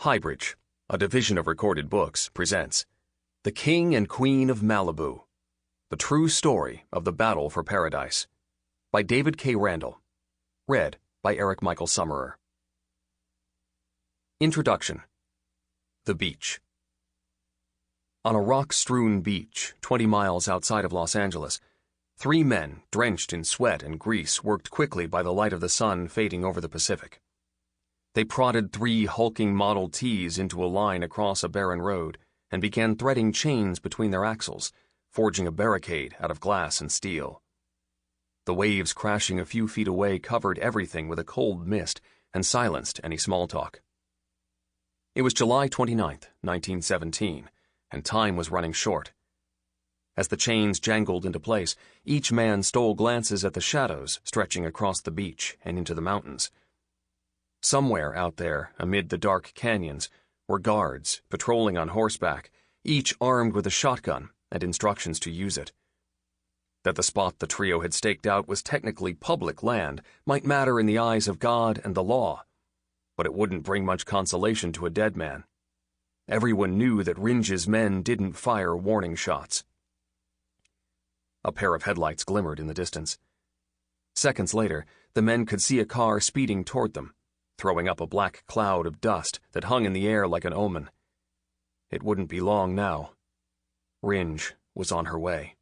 Highbridge, a division of Recorded Books, presents The King and Queen of Malibu, The True Story of the Battle for Paradise, by David K. Randall. Read by Eric Michael Summerer. Introduction. The Beach. On a rock-strewn beach 20 miles outside of Los Angeles, 3 men, drenched in sweat and grease, worked quickly by the light of the sun fading over the Pacific. They prodded 3 hulking Model Ts into a line across a barren road and began threading chains between their axles, forging a barricade out of glass and steel. The waves crashing a few feet away covered everything with a cold mist and silenced any small talk. It was July 29th, 1917, and time was running short. As the chains jangled into place, each man stole glances at the shadows stretching across the beach and into the mountains. Somewhere out there, amid the dark canyons, were guards patrolling on horseback, each armed with a shotgun and instructions to use it. That the spot the trio had staked out was technically public land might matter in the eyes of God and the law, but it wouldn't bring much consolation to a dead man. Everyone knew that Rindge's men didn't fire warning shots. A pair of headlights glimmered in the distance. Seconds later, the men could see a car speeding toward them, throwing up a black cloud of dust that hung in the air like an omen. It wouldn't be long now. Rindge was on her way.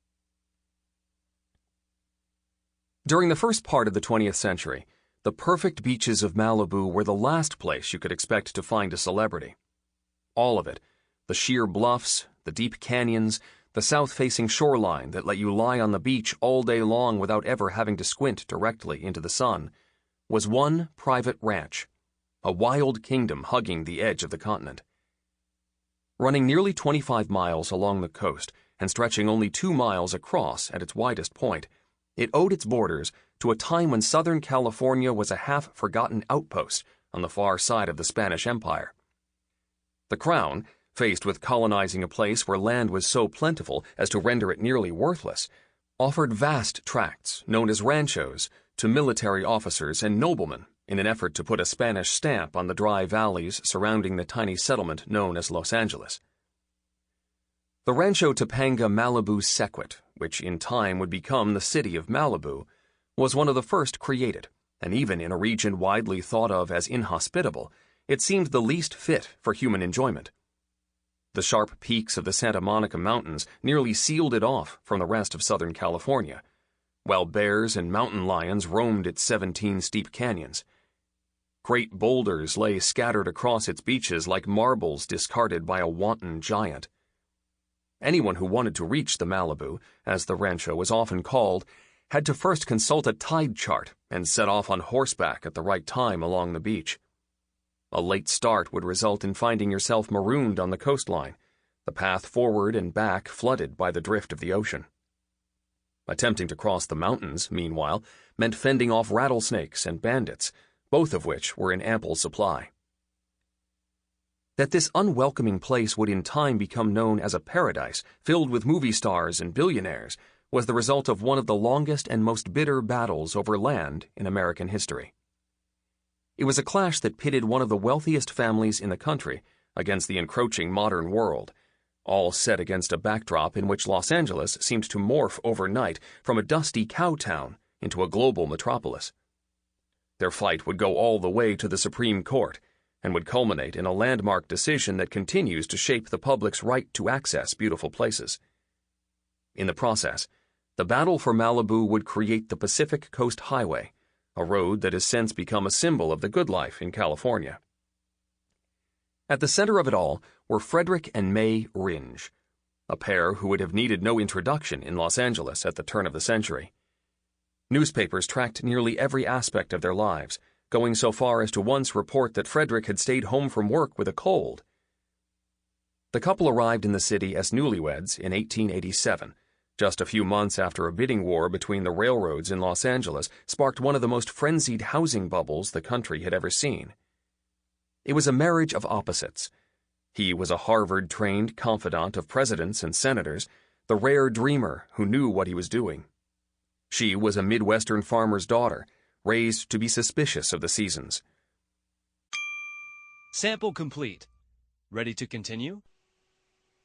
During the first part of the 20th century, the perfect beaches of Malibu were the last place you could expect to find a celebrity. All of it, the sheer bluffs, the deep canyons, the south-facing shoreline that let you lie on the beach all day long without ever having to squint directly into the sun, was one private ranch, a wild kingdom hugging the edge of the continent. Running nearly 25 miles along the coast and stretching only 2 miles across at its widest point, it owed its borders to a time when Southern California was a half-forgotten outpost on the far side of the Spanish Empire. The Crown, faced with colonizing a place where land was so plentiful as to render it nearly worthless, offered vast tracts, known as ranchos, to military officers and noblemen in an effort to put a Spanish stamp on the dry valleys surrounding the tiny settlement known as Los Angeles. The Rancho Topanga Malibu Sequit, which in time would become the city of Malibu, was one of the first created, and even in a region widely thought of as inhospitable, it seemed the least fit for human enjoyment. The sharp peaks of the Santa Monica Mountains nearly sealed it off from the rest of Southern California, while bears and mountain lions roamed its 17 steep canyons. Great boulders lay scattered across its beaches like marbles discarded by a wanton giant. Anyone who wanted to reach the Malibu, as the rancho was often called, had to first consult a tide chart and set off on horseback at the right time along the beach. A late start would result in finding yourself marooned on the coastline, the path forward and back flooded by the drift of the ocean. Attempting to cross the mountains, meanwhile, meant fending off rattlesnakes and bandits, both of which were in ample supply. That this unwelcoming place would in time become known as a paradise filled with movie stars and billionaires was the result of one of the longest and most bitter battles over land in American history. It was a clash that pitted one of the wealthiest families in the country against the encroaching modern world, all set against a backdrop in which Los Angeles seemed to morph overnight from a dusty cow town into a global metropolis. Their fight would go all the way to the Supreme Court and would culminate in a landmark decision that continues to shape the public's right to access beautiful places. In the process, the battle for Malibu would create the Pacific Coast Highway, a road that has since become a symbol of the good life in California. At the center of it all were Frederick and May Rindge, a pair who would have needed no introduction in Los Angeles at the turn of the century. Newspapers tracked nearly every aspect of their lives, going so far as to once report that Frederick had stayed home from work with a cold. The couple arrived in the city as newlyweds in 1887, just a few months after a bidding war between the railroads in Los Angeles sparked one of the most frenzied housing bubbles the country had ever seen. It was a marriage of opposites. He was a Harvard-trained confidant of presidents and senators, the rare dreamer who knew what he was doing. She was a Midwestern farmer's daughter, raised to be suspicious of the seasons. Sample complete. Ready to continue?